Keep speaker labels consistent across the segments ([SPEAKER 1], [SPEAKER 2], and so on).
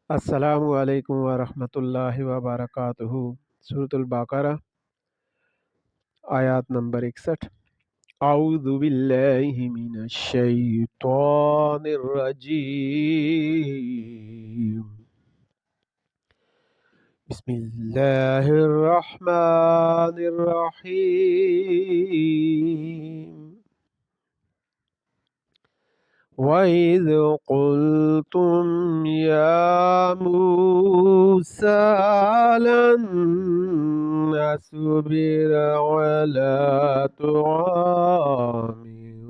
[SPEAKER 1] अस्सलामु अलैकुम व रहमतुल्लाहि व बरकातुहू। सूरतुल बकरा आयत नंबर 61। औज़ु बिल्लाहि मिनश शैतानिर रजीम। बिस्मिल्लाहिर रहमानिर रहीम। वइज़ क़ुल्तुम या मूसा लन नस्बिरा अला तुआमिन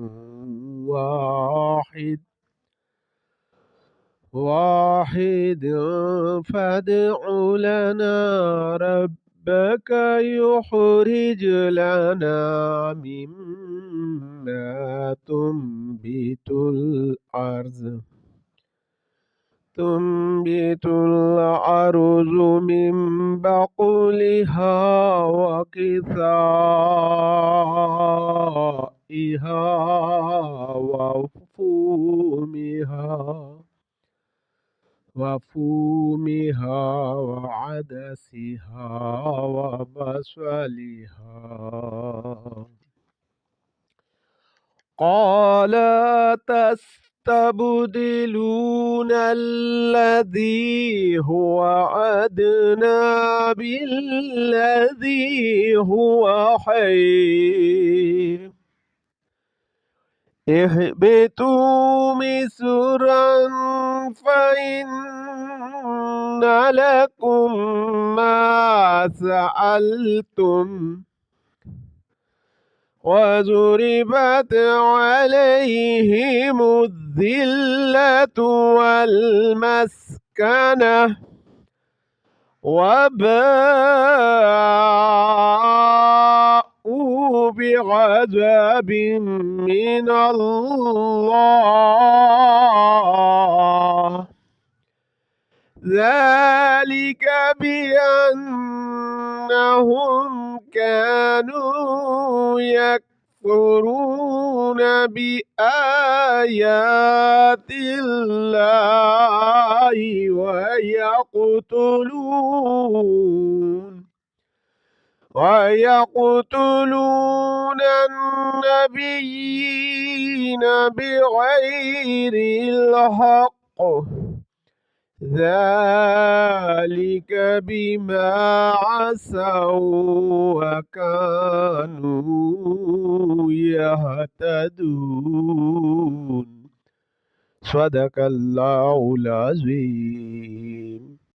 [SPEAKER 1] वाहिद फदअ लना रब्बक युख़रिज लना मिम्मा तुंबितुल अर्ज़ मिन बक़लिहा व किसाइहा व फूमिहा व अदसिहा व बसलिहा। قال تستبدلون الذي هو أدنى بالذي هو خير اهبطوا مصرا فإن لكم ما سألتم وضربت عليهم الذلة والمسكنة وباءوا بغضب من الله ذلك بأنهم كانوا يكفرون بآيات الله ويقتلون النبيين بغير الحق ذلك بما عصوا وكانوا يهتدون صدق الله العظيم।